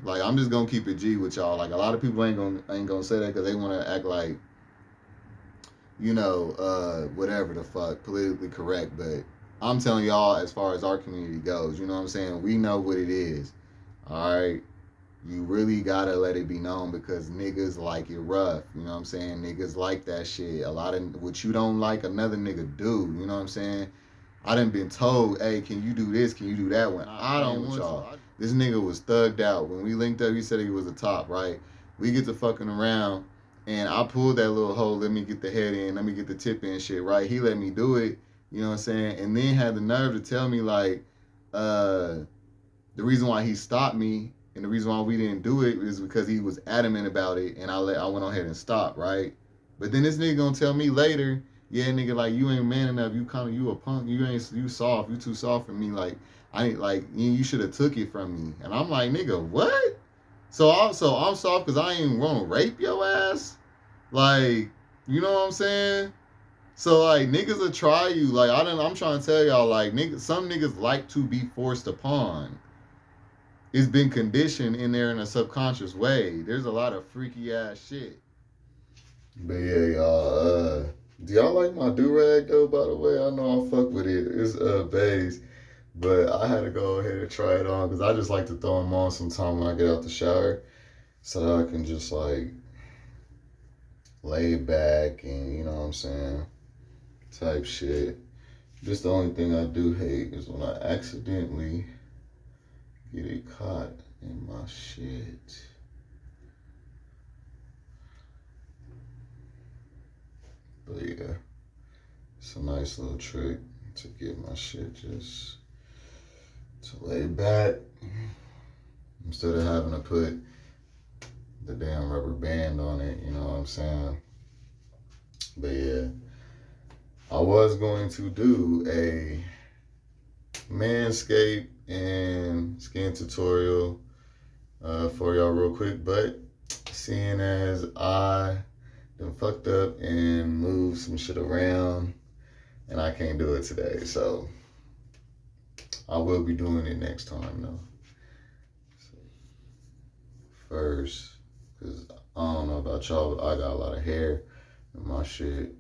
Like, I'm just gonna keep it G with y'all. Like, a lot of people ain't gonna say that because they want to act like, whatever the fuck, politically correct. But I'm telling y'all, as far as our community goes, you know what I'm saying? We know what it is. All right. You really gotta let it be known because niggas like it rough. You know what I'm saying? Niggas like that shit. A lot of what you don't like, another nigga do. You know what I'm saying? I done been told, hey, can you do this? Can you do that one? I don't want y'all. This nigga was thugged out. When we linked up, he said he was a top, right? We get to fucking around, and I pulled that little hole, let me get the head in, let me get the tip in shit, right? He let me do it, you know what I'm saying? And then had the nerve to tell me, like, the reason why he stopped me and the reason why we didn't do it is because he was adamant about it, and I went on ahead and stopped, right? But then this nigga gonna tell me later, yeah, nigga, like you ain't man enough. You a punk. You soft. You too soft for me. Like I ain't like you should have took it from me. And I'm like, nigga, what? So I'm soft because I ain't gonna rape your ass. Like, you know what I'm saying? So like niggas will try you. Like I'm trying to tell y'all, like niggas, some niggas like to be forced upon. It's been conditioned in there in a subconscious way. There's a lot of freaky ass shit. But yeah, y'all. Do y'all like my do rag though? By the way, I know I fuck with it. It's beige, but I had to go ahead and try it on because I just like to throw them on sometime when I get out the shower, so that I can just like lay back and you know what I'm saying, type shit. Just the only thing I do hate is when I accidentally get it caught in my shit. But yeah, it's a nice little trick to get my shit just to lay back instead of having to put the damn rubber band on it, you know what I'm saying? But yeah, I was going to do a manscape and skin tutorial for y'all real quick, but seeing as I done fucked up and moved some shit around and I can't do it today, so I will be doing it next time though. So first, because I don't know about y'all, but I got a lot of hair and my shit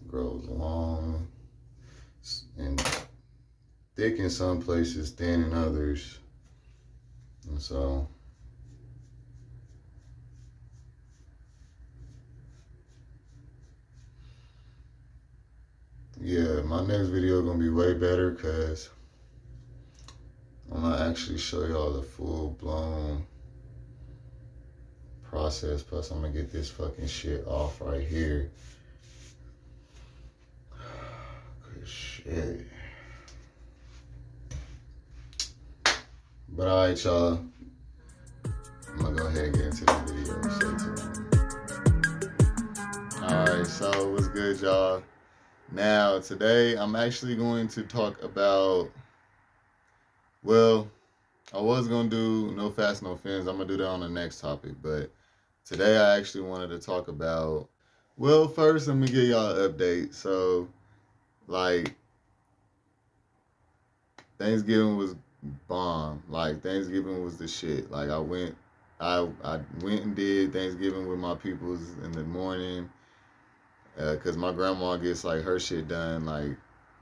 grows long and thick in some places, thin in others. And so yeah, my next video gonna be way better because I'm gonna actually show y'all the full blown process. Plus I'm gonna get this fucking shit off right here. Good shit. But alright, y'all. I'm gonna go ahead and get into the video. Stay tuned. Alright, so what's good, y'all? Now, today I'm actually going to talk about, well, I was going to do no fast, no fins. I'm going to do that on the next topic. But today I actually wanted to talk about, well, first let me give y'all an update. So, like, Thanksgiving was bomb. Like, Thanksgiving was the shit. Like, I went and did Thanksgiving with my peoples in the morning. Because my grandma gets like her shit done like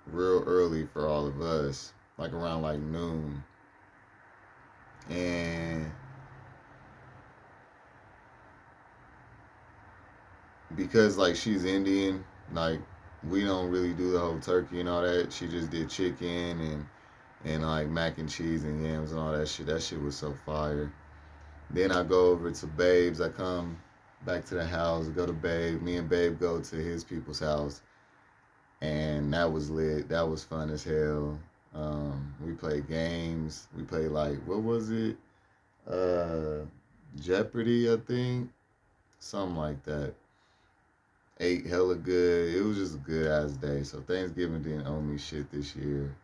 real early for all of us, like around like noon. And because like she's Indian, like we don't really do the whole turkey and all that. She just did chicken and like mac and cheese and yams and all that shit. That shit was so fire. Then I go over to Babe's. I come back to the house, go to Babe. Me and Babe go to his people's house. And that was lit. That was fun as hell. We played games. We played like, what was it? Jeopardy, I think. Something like that. Ate hella good. It was just a good ass day. So Thanksgiving didn't owe me shit this year.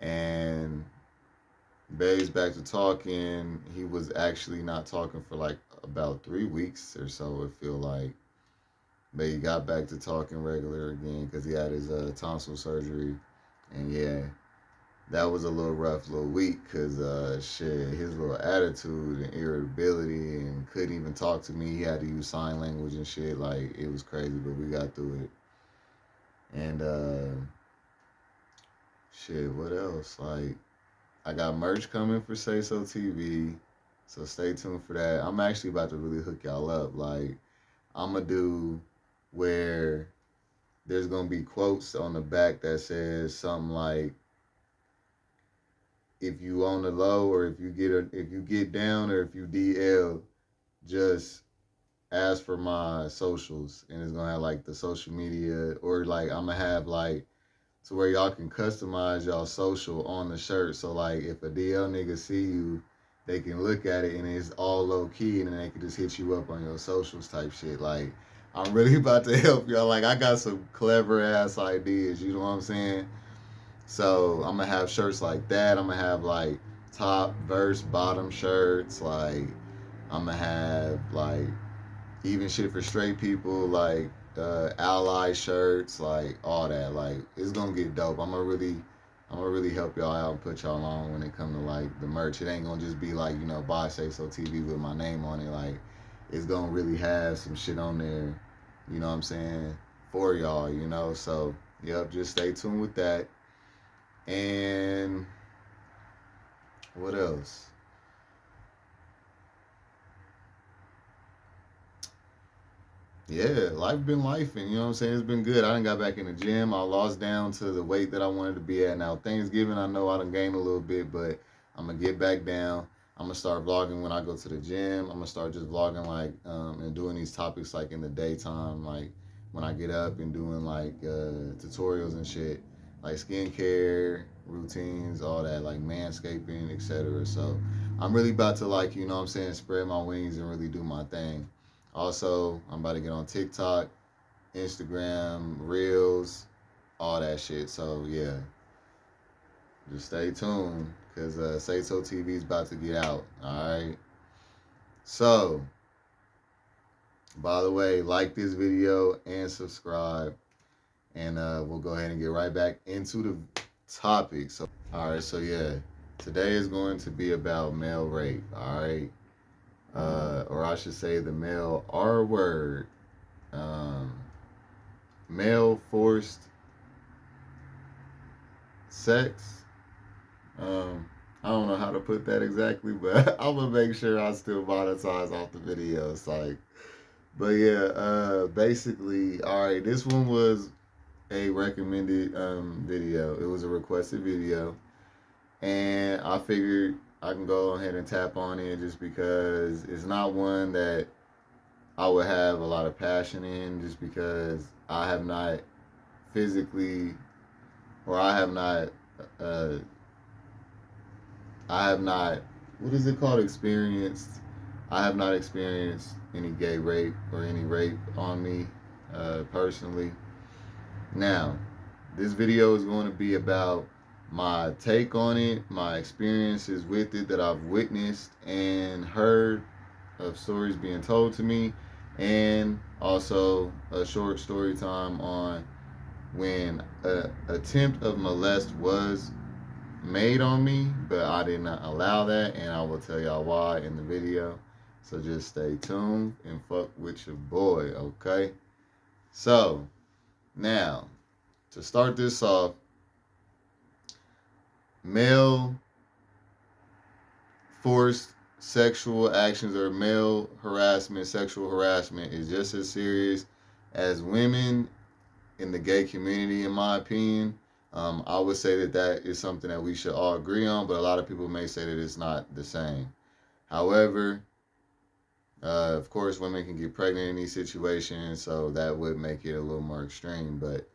And Babe's back to talking. He was actually not talking for like about 3 weeks or so, it feel like. But he got back to talking regular again because he had his tonsil surgery. And yeah. that was a little rough little week because shit, his little attitude and irritability and couldn't even talk to me. He had to use sign language and shit. Like, it was crazy, but we got through it. And shit, what else? Like, I got merch coming for Say So TV, so stay tuned for that. I'm actually about to really hook y'all up. Like, I'm gonna do where there's gonna be quotes on the back that says something like, if you on the low, or if you get down, or if you DL, just ask for my socials, and it's gonna have like the social media, or like I'm gonna have like to where y'all can customize y'all social on the shirt. So like if a DL nigga see you, they can look at it and it's all low key, and then they can just hit you up on your socials type shit. Like, I'm really about to help y'all. Like, I got some clever ass ideas. You know what I'm saying? So I'm gonna have shirts like that. I'm gonna have like top, verse, bottom shirts. Like, I'm gonna have like even shit for straight people, like ally shirts, like all that. Like, it's gonna get dope. I'm gonna really help y'all out and put y'all on when it come to like the merch. It ain't gonna just be like, you know, buy Say So TV with my name on it. Like, it's gonna really have some shit on there, you know what I'm saying, for y'all, you know. So yep, just stay tuned with that. And what else? Yeah, life been life, and you know what I'm saying? It's been good. I done got back in the gym. I lost down to the weight that I wanted to be at. Now, Thanksgiving, I know I done gained a little bit, but I'm gonna get back down. I'm gonna start vlogging when I go to the gym. I'm gonna start just vlogging like and doing these topics like in the daytime, like when I get up and doing like tutorials and shit, like skincare routines, all that, like manscaping, etc. So I'm really about to, like, you know what I'm saying, spread my wings and really do my thing. Also, I'm about to get on TikTok, Instagram, Reels, all that shit. So yeah, just stay tuned because Say So TV is about to get out. All right. So, by the way, like this video and subscribe, and we'll go ahead and get right back into the topic. So, all right. So yeah, today is going to be about male rape. All right. Or I should say the male R word. Um, Male forced sex. I don't know how to put that exactly, but I'm gonna make sure I still monetize off the videos. Like, but yeah, basically, all right. This one was a recommended video. It was a requested video, and I figured I can go ahead and tap on it just because it's not one that I would have a lot of passion in, just because I have not physically, or uh, I have not, what is it called, experienced. I have not experienced any gay rape or any rape on me personally. Now, this video is going to be about my take on it, my experiences with it that I've witnessed and heard of stories being told to me, and also a short story time on when an attempt of molest was made on me, but I did not allow that, and I will tell y'all why in the video. So just stay tuned and fuck with your boy, okay? So, now, to start this off, male forced sexual actions or male harassment, sexual harassment, is just as serious as women in the gay community, in my opinion. I would say that that is something that we should all agree on, but a lot of people may say that it's not the same. However, of course, women can get pregnant in these situations, so that would make it a little more extreme. But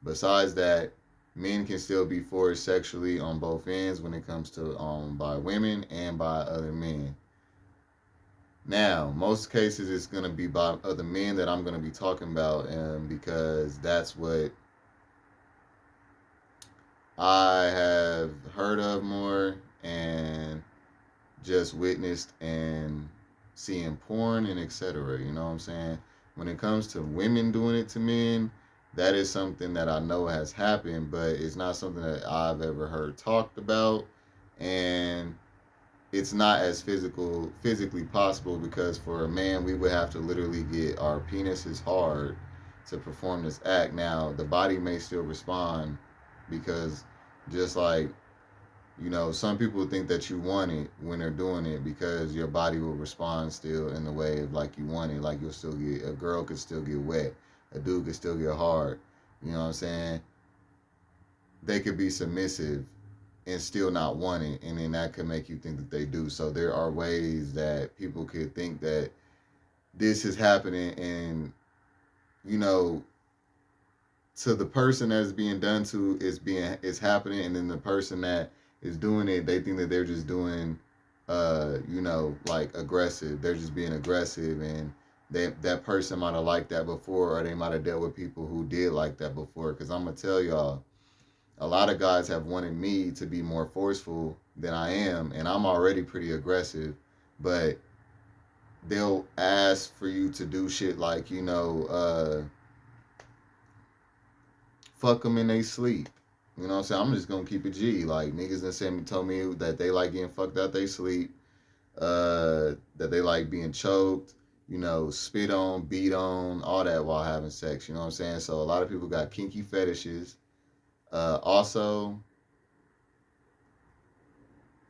besides that, men can still be forced sexually on both ends when it comes to by women and by other men. Now, most cases it's going to be by other men that I'm going to be talking about, because that's what I have heard of more and just witnessed and seeing porn and etc. You know what I'm saying? When it comes to women doing it to men, that is something that I know has happened, but it's not something that I've ever heard talked about, and it's not as physically possible because for a man we would have to literally get our penises hard to perform this act. Now the body may still respond because just like some people think that you want it when they're doing it because your body will respond still in the way of like you want it. Like you'll still get a girl could still get wet, a dude could still get hard. You know what I'm saying? They could be submissive and still not want it, and then that could make you think that they do. So there are ways that people could think that this is happening, and you know, to the person that's being done to is happening, and then the person that is doing it, they think that they're just doing, like aggressive. They're just being aggressive, and that person might have liked that before, or they might have dealt with people who did like that before. Because I'm gonna tell y'all, a lot of guys have wanted me to be more forceful than I am, and I'm already pretty aggressive, but they'll ask for you to do shit like, fuck them in they sleep. You know what I'm saying? I'm just gonna keep it G. Like niggas told me that they like getting fucked out they sleep, that they like being choked, spit on, beat on, all that while having sex. You know what I'm saying? So a lot of people got kinky fetishes. Also,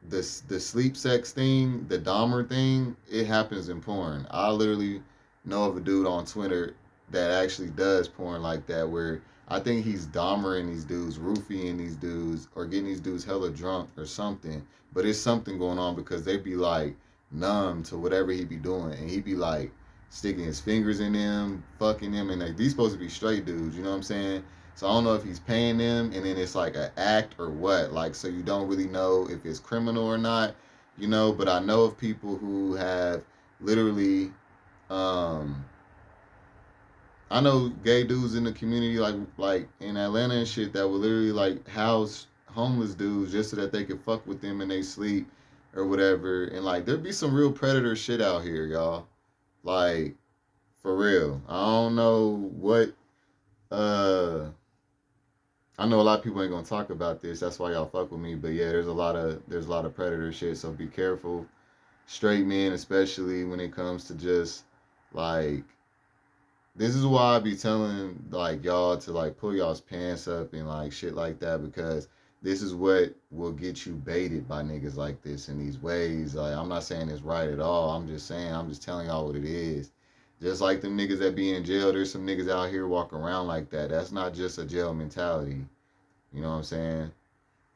the sleep sex thing, the Dahmer thing, it happens in porn. I literally know of a dude on Twitter that actually does porn like that, where I think he's Dahmering these dudes, roofing these dudes, or getting these dudes hella drunk or something. But it's something going on because they be like numb to whatever he be doing, and he be like sticking his fingers in them, fucking them, and like these supposed to be straight dudes. You know what I'm saying? So I don't know if he's paying them and then it's like an act or what. Like, so you don't really know if it's criminal or not, but I know of people who have literally, um, I know gay dudes in the community, like in Atlanta and shit, that would literally like house homeless dudes just so that they could fuck with them in they sleep or whatever. And like, there'd be some real predator shit out here, y'all. Like, for real. I don't know what, uh, I know a lot of people ain't gonna talk about this. That's why y'all fuck with me. But yeah, there's a lot of predator shit. So be careful, straight men, especially when it comes to just like this is why I be telling like y'all to like pull y'all's pants up and like shit like that because this is what will get you baited by niggas like this in these ways. Like I'm not saying it's right at all. I'm just telling y'all what it is. Just like them niggas that be in jail, there's some niggas out here walking around like that. That's not just a jail mentality. You know what I'm saying?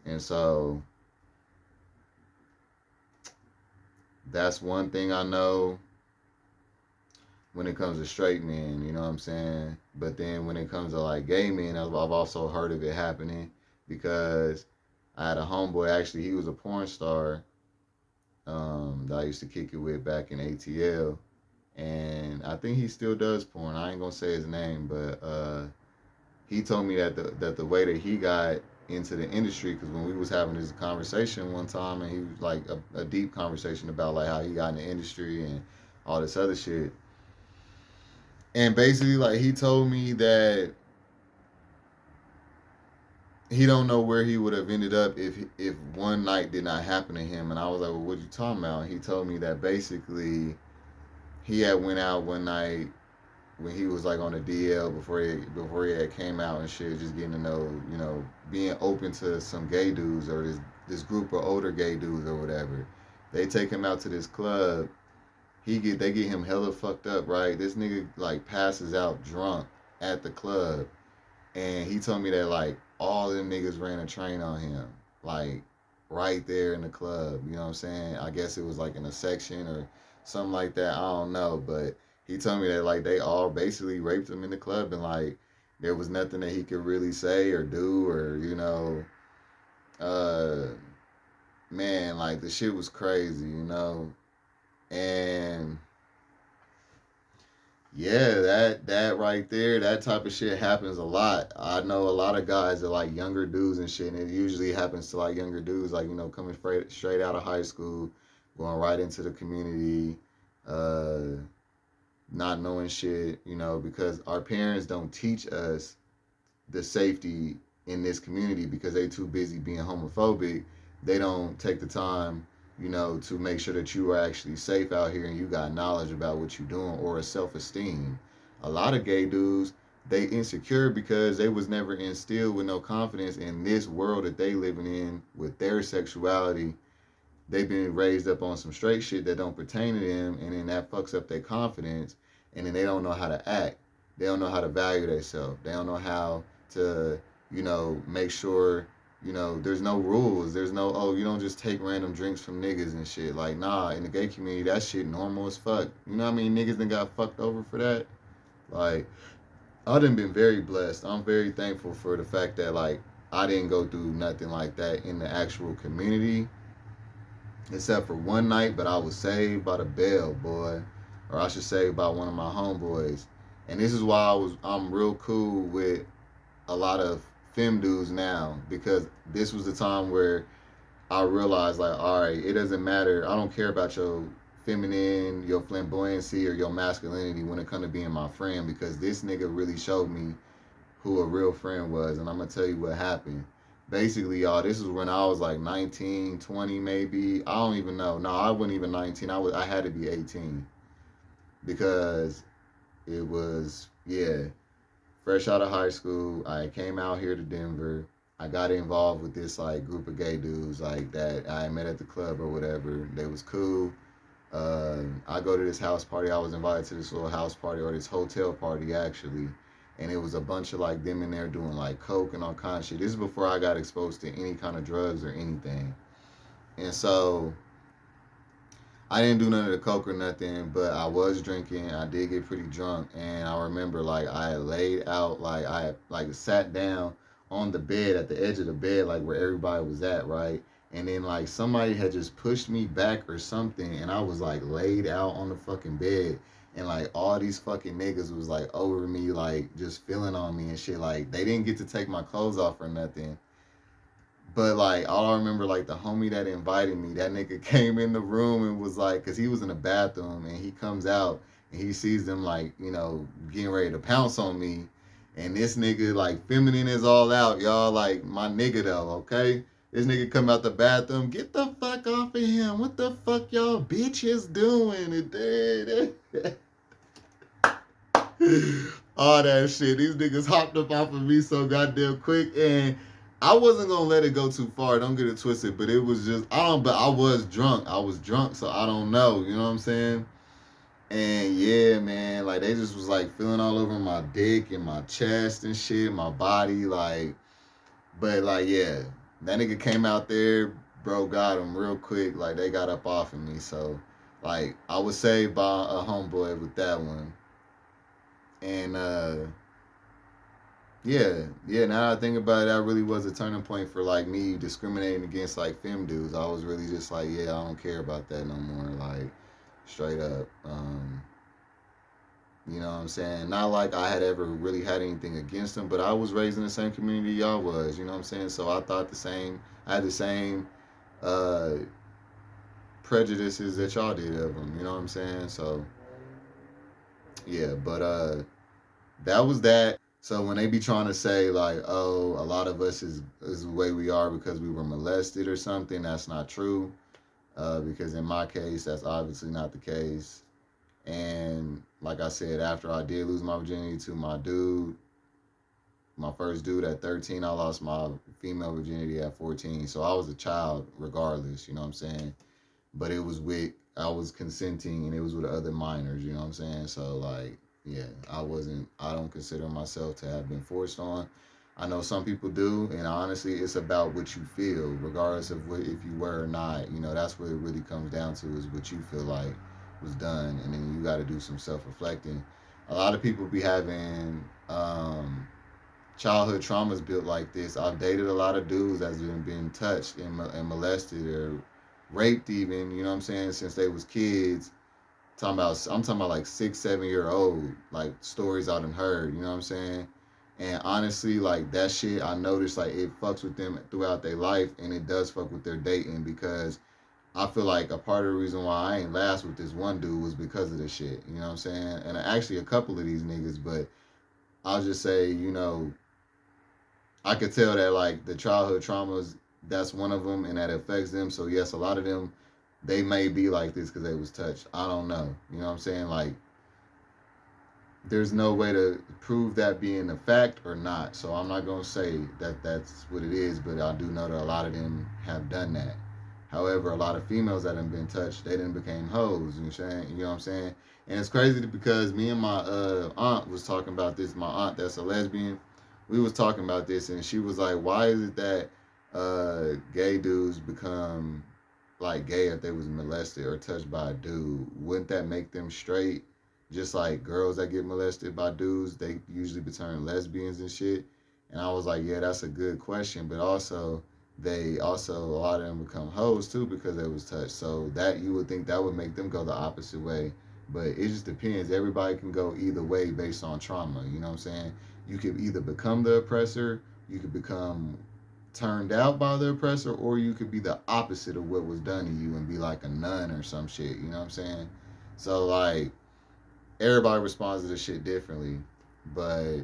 And so that's one thing I know when it comes to straight men, you know what I'm saying? But then when it comes to like gay men, I've also heard of it happening because I had a homeboy, actually, he was a porn star that I used to kick it with back in ATL. And I think he still does porn. I ain't gonna say his name, but he told me that the way that he got into the industry, because when we was having this conversation one time, and he was like a deep conversation about like how he got in the industry and all this other shit, and basically like he told me that he don't know where he would have ended up if one night did not happen to him. And I was like, well, what you talking about? He told me that basically he had went out one night when he was like on the DL before he had came out and shit, just getting to know, being open to some gay dudes or this group of older gay dudes or whatever. They take him out to this club. They get him hella fucked up, right? This nigga like passes out drunk at the club, and he told me that like all them niggas ran a train on him, like right there in the club. You know what I'm saying? I guess it was like in a section or something like that. I don't know, but he told me that like they all basically raped him in the club, and like there was nothing that he could really say or do, or uh, man, like the shit was crazy. And yeah, that right there, that type of shit happens a lot. I know a lot of guys that like younger dudes and shit, and it usually happens to like younger dudes, like coming straight out of high school, going right into the community, not knowing shit, because our parents don't teach us the safety in this community because they too busy being homophobic. They don't take the time, to make sure that you are actually safe out here and you got knowledge about what you're doing or a self-esteem. A lot of gay dudes, they insecure because they was never instilled with no confidence in this world that they living in with their sexuality. They've been raised up on some straight shit that don't pertain to them, and then that fucks up their confidence, and then they don't know how to act. They don't know how to value themselves. They don't know how to, make sure, there's no rules. There's no, oh, you don't just take random drinks from niggas and shit. Like, nah, in the gay community, that shit normal as fuck. You know what I mean? Niggas done got fucked over for that. Like, I done been very blessed. I'm very thankful for the fact that, like, I didn't go through nothing like that in the actual community except for one night, but I was saved by the bell, boy, or I should say by one of my homeboys. And this is why I'm real cool with a lot of fem dudes now, because this was the time where I realized, like, all right, it doesn't matter. I don't care about your feminine, your flamboyancy, or your masculinity when it comes to being my friend, because this nigga really showed me who a real friend was. And I'm gonna tell you what happened. Basically, y'all, this is when I was like 19, 20 maybe. I don't even know. No, I wasn't even 19. I had to be 18 because it was, yeah, fresh out of high school. I came out here to Denver. I got involved with this like group of gay dudes like that I met at the club or whatever. They was cool. I go to this house party. I was invited to this little house party, or this hotel party actually, and it was a bunch of like them in there doing like coke and all kinds of shit. This is before I got exposed to any kind of drugs or anything, and so I didn't do none of the coke or nothing, but I was drinking. I did get pretty drunk, and I remember like I had laid out, like I had like sat down on the bed at the edge of the bed, like where everybody was at, right? And then like somebody had just pushed me back or something, and I was like laid out on the fucking bed, and like all these fucking niggas was like over me, like just feeling on me and shit. Like they didn't get to take my clothes off or nothing. But like all I remember, like the homie that invited me, that nigga came in the room and was like, cause he was in the bathroom, and he comes out and he sees them like, getting ready to pounce on me. And this nigga like feminine is all out, y'all, like my nigga though, okay? This nigga come out the bathroom, get the fuck off of him. What the fuck y'all bitches doing? And then all that shit. These niggas hopped up off of me so goddamn quick, and I wasn't gonna let it go too far. Don't get it twisted, but it was just but I was drunk. I was drunk, so I don't know. You know what I'm saying? And yeah, man, like they just was like feeling all over my dick and my chest and shit, my body, like. But like, yeah, that nigga came out there, bro, got him real quick. Like they got up off of me, so like I was saved by a homeboy with that one. And yeah. Now that I think about it, that really was a turning point for like me discriminating against like femme dudes. I was really just like, yeah, I don't care about that no more. Like straight up. You know what I'm saying? Not like I had ever really had anything against them, but I was raised in the same community y'all was. You know what I'm saying? So I thought the same. I had the same uh, prejudices that y'all did of them. You know what I'm saying? So yeah, but that was that. So when they be trying to say like, oh, a lot of us is the way we are because we were molested or something, that's not true. Because in my case, that's obviously not the case. And like I said, after I did lose my virginity to my dude, my first dude at 13, I lost my female virginity at 14. So I was a child regardless, you know what I'm saying? But I was consenting, and it was with other minors, you know what I'm saying? So like, yeah, I don't consider myself to have been forced on. I know some people do, and honestly, it's about what you feel, regardless of if you were or not. You know, that's what it really comes down to, is what you feel like was done, and then you got to do some self-reflecting. A lot of people be having childhood traumas built like this. I've dated a lot of dudes that's been touched and molested or raped even, you know what I'm saying, since they was kids. I'm talking about like 6, 7 year old, like stories I done heard, you know what I'm saying? And honestly, like that shit, I noticed like it fucks with them throughout their life, and it does fuck with their dating, because I feel like a part of the reason why I ain't last with this one dude was because of this shit, you know what I'm saying? And actually a couple of these niggas, but I'll just say, I could tell that like the childhood traumas, that's one of them, and that affects them. So yes, a lot of them, they may be like this because they was touched. I don't know. You know what I'm saying? Like there's no way to prove that being a fact or not. So I'm not gonna say that that's what it is, but I do know that a lot of them have done that. However, a lot of females that have been touched, they didn't became hoes. You know what I'm saying? And it's crazy because me and my aunt was talking about this. My aunt that's a lesbian, we was talking about this, and she was like, "Why is it that gay dudes become like gay if they was molested or touched by a dude? Wouldn't that make them straight? Just like girls that get molested by dudes, they usually become lesbians and shit." And I was like, "Yeah, that's a good question, but also." They also a lot of them become hoes too because they was touched. So that you would think that would make them go the opposite way, but it just depends. Everybody can go either way based on trauma. You know what I'm saying? You could either become the oppressor, you could become turned out by the oppressor, or you could be the opposite of what was done to you and be like a nun or some shit. You know what I'm saying? So like everybody responds to this shit differently, but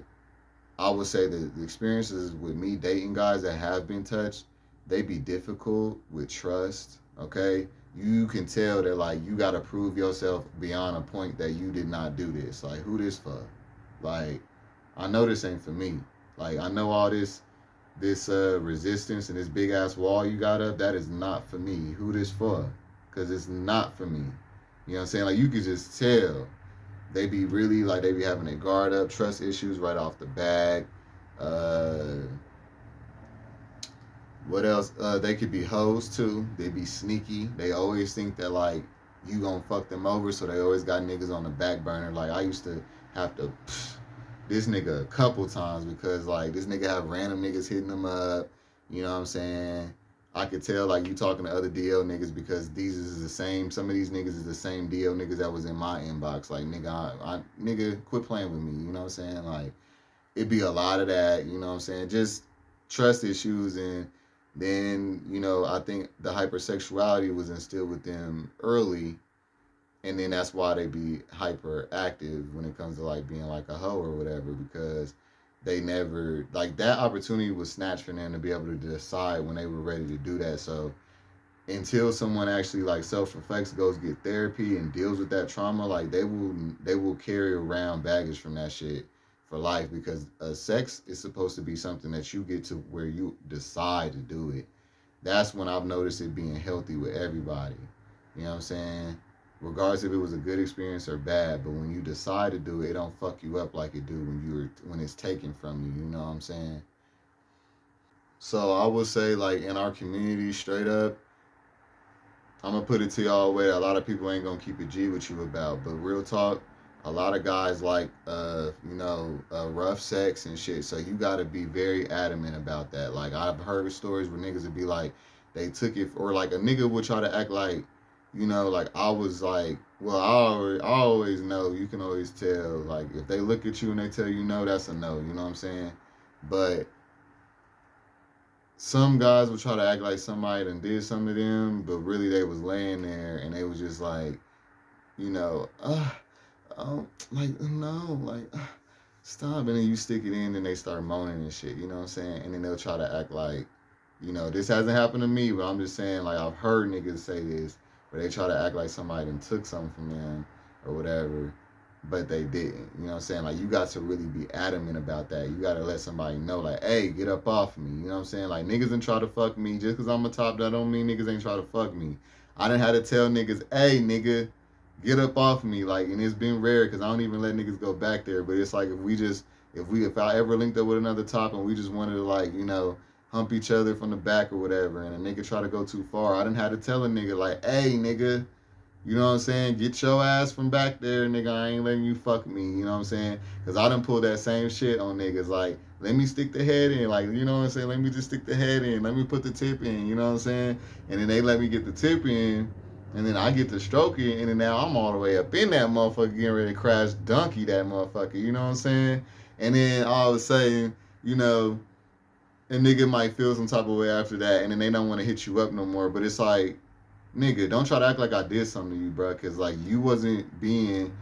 I would say that the experiences with me dating guys that have been touched, they be difficult with trust. Okay, you can tell that like you got to prove yourself beyond a point that you did not do this. Like who this for? Like I know this ain't for me. Like I know all this resistance and this big ass wall you got up. That is not for me. Who this for? Cause it's not for me. You know what I'm saying? Like you could just tell they be really like they be having their guard up, trust issues right off the bat. Uh, what else? They could be hoes too. They be sneaky. They always think that like you gonna fuck them over, so they always got niggas on the back burner. Like I used to have to this nigga a couple times because like this nigga have random niggas hitting him up. You know what I'm saying? I could tell like you talking to other DL niggas because these is the same. Some of these niggas is the same DL niggas that was in my inbox. Like nigga, nigga, quit playing with me. You know what I'm saying? Like it be a lot of that. You know what I'm saying? Just trust issues, and then I think the hypersexuality was instilled with them early, and then that's why they be hyperactive when it comes to like being like a hoe or whatever, because they never like that opportunity was snatched from them to be able to decide when they were ready to do that. So until someone actually like self-reflects, goes get therapy and deals with that trauma, like they will carry around baggage from that shit for life, because sex is supposed to be something that you get to where you decide to do it. That's when I've noticed it being healthy with everybody. You know what I'm saying? Regardless if it was a good experience or bad, but when you decide to do it, it don't fuck you up like it do when it's taken from you. You know what I'm saying? So I would say like in our community, straight up, I'm gonna put it to y'all a way a lot of people ain't gonna keep it G with you about. But real talk, a lot of guys like rough sex and shit. So you gotta be very adamant about that. Like I've heard of stories where niggas would be like they took it, or like a nigga would try to act like, like I was like, well, I always know. You can always tell. Like if they look at you and they tell you no, that's a no. You know what I'm saying? But some guys would try to act like somebody done did something to them, but really they was laying there and they was just like, you know, like no, like stop, and then you stick it in and they start moaning and shit. You know what I'm saying? And then they'll try to act like, this hasn't happened to me, but I'm just saying like I've heard niggas say this, where they try to act like somebody done took something from them or whatever, but they didn't. You know what I'm saying? Like you got to really be adamant about that. You got to let somebody know, like, hey, get up off me. You know what I'm saying? Like niggas didn't try to fuck me just because I'm a top. That don't mean niggas ain't try to fuck me. I didn't have to tell niggas, hey, nigga, get up off me. Like, and it's been rare because I don't even let niggas go back there. But it's like if I ever linked up with another top and we just wanted to like hump each other from the back or whatever, and a nigga try to go too far, I didn't have to tell a nigga like, hey, nigga, you know what I'm saying? Get your ass from back there, nigga. I ain't letting you fuck me. You know what I'm saying? Because I done pulled that same shit on niggas. Like, let me stick the head in. Like, you know what I'm saying? Let me just stick the head in. Let me put the tip in. You know what I'm saying? And then they let me get the tip in. And then I get to stroke it. And then now I'm all the way up in that motherfucker getting ready to crash donkey that motherfucker. You know what I'm saying? And then all of a sudden, a nigga might feel some type of way after that. And then they don't want to hit you up no more. But it's like, nigga, don't try to act like I did something to you, bro, because like you wasn't being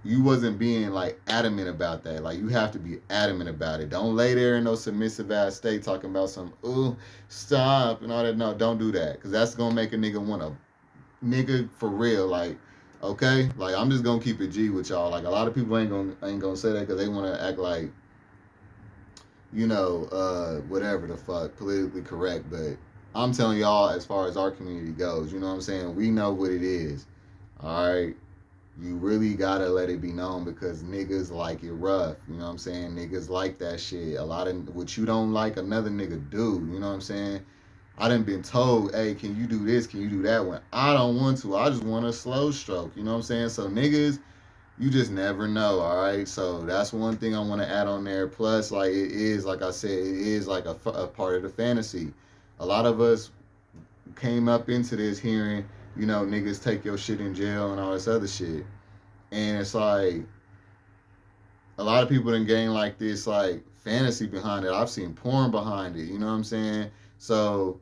you wasn't being like adamant about that. Like you have to be adamant about it. Don't lay there in no submissive ass state talking about some ooh stop and all that. No, don't do that because that's gonna make a nigga want to nigga for real. Like okay, like I'm just gonna keep it G with y'all. Like a lot of people ain't gonna say that because they want to act like whatever the fuck politically correct. But I'm telling y'all as far as our community goes, you know what I'm saying. We know what it is. All right. You really gotta let it be known because niggas like it rough. You know what I'm saying? Niggas like that shit. A lot of what you don't like, another nigga do. You know what I'm saying? I done been told, hey, can you do this? Can you do that? When I don't want to, I just want a slow stroke. You know what I'm saying? So niggas, you just never know. All right. So that's one thing I want to add on there. Plus, like it is, like I said, it is like a part of the fantasy. A lot of us came up into this hearing, niggas take your shit in jail and all this other shit. And it's like a lot of people done gain like this like fantasy behind it. I've seen porn behind it, you know what I'm saying? So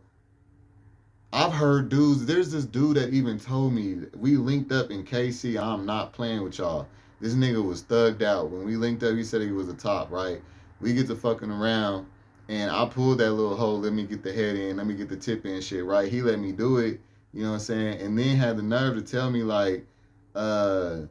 I've heard dudes, there's this dude that even told me we linked up in KC. I'm not playing with y'all. This nigga was thugged out. When we linked up, he said he was a top, right? We get to fucking around and I pulled that little hole, let me get the head in, let me get the tip in shit, right? He let me do it, you know what I'm saying? And then had the nerve to tell me like, the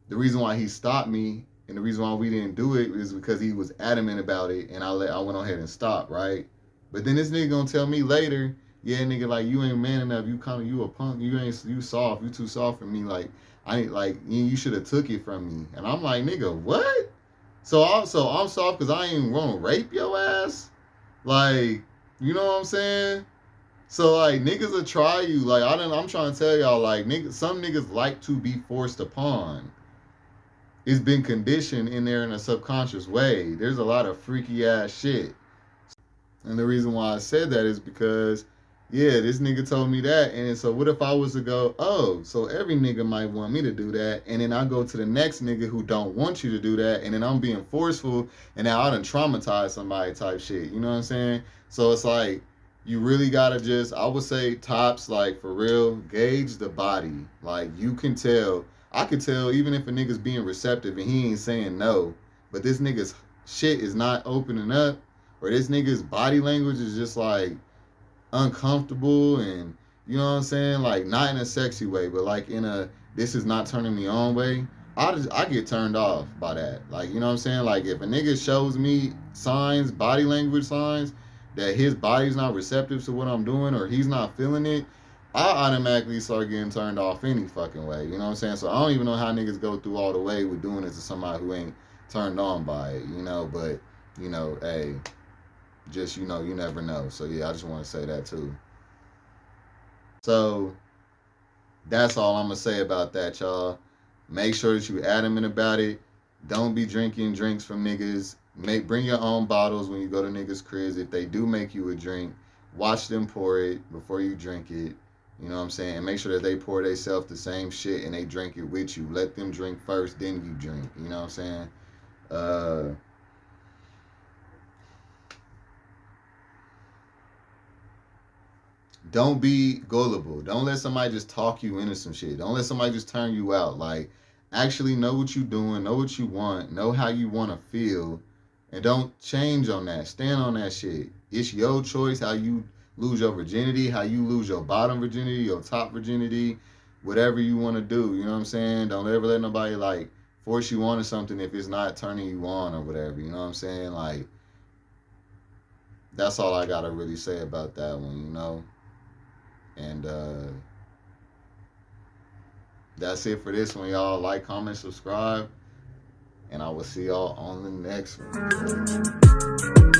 reason why he stopped me and the reason why we didn't do it is because he was adamant about it and I went on ahead and stopped, right? But then this nigga gonna tell me later, yeah, nigga, like you ain't man enough, you a punk, you soft, you too soft for me, like I ain't like you should have took it from me. And I'm like, nigga, what? So I'm soft because I ain't gonna rape your ass? Like, you know what I'm saying? So like niggas will try you. Like I'm trying to tell y'all, like niggas, some niggas like to be forced upon. It's been conditioned in there in a subconscious way. There's a lot of freaky ass shit. And the reason why I said that is because, yeah, this nigga told me that. And so what if I was to go, oh, so every nigga might want me to do that. And then I go to the next nigga who don't want you to do that. And then I'm being forceful. And now I done traumatized somebody type shit. You know what I'm saying? So it's like, you really gotta just, I would say tops, like for real, gauge the body. Like you can tell. I could tell even if a nigga's being receptive and he ain't saying no. But this nigga's shit is not opening up or this nigga's body language is just like uncomfortable and you know what I'm saying, like not in a sexy way but like in a this is not turning me on way, I get turned off by that. Like you know what I'm saying, like if a nigga shows me signs, body language signs that his body's not receptive to what I'm doing or he's not feeling it, I automatically start getting turned off any fucking way. You know what I'm saying? So I don't even know how niggas go through all the way with doing it to somebody who ain't turned on by it, but hey, just you never know. So yeah, I just want to say that too. So that's all I'm gonna say about that, y'all. Make sure that you adamant about it. Don't be drinking drinks from niggas. Bring your own bottles when you go to niggas' cribs. If they do make you a drink, watch them pour it before you drink it. You know what I'm saying? And make sure that they pour themselves the same shit and they drink it with you. Let them drink first, then you drink. You know what I'm saying? Don't be gullible. Don't let somebody just talk you into some shit. Don't let somebody just turn you out. Like, actually know what you're doing, know what you want, know how you want to feel, and don't change on that. Stand on that shit. It's your choice how you lose your virginity, how you lose your bottom virginity, your top virginity, whatever you want to do. You know what I'm saying? Don't ever let nobody, like, force you onto something if it's not turning you on or whatever. You know what I'm saying? Like, that's all I got to really say about that one. And that's it for this one, y'all. Like, comment, subscribe, and I will see y'all on the next one.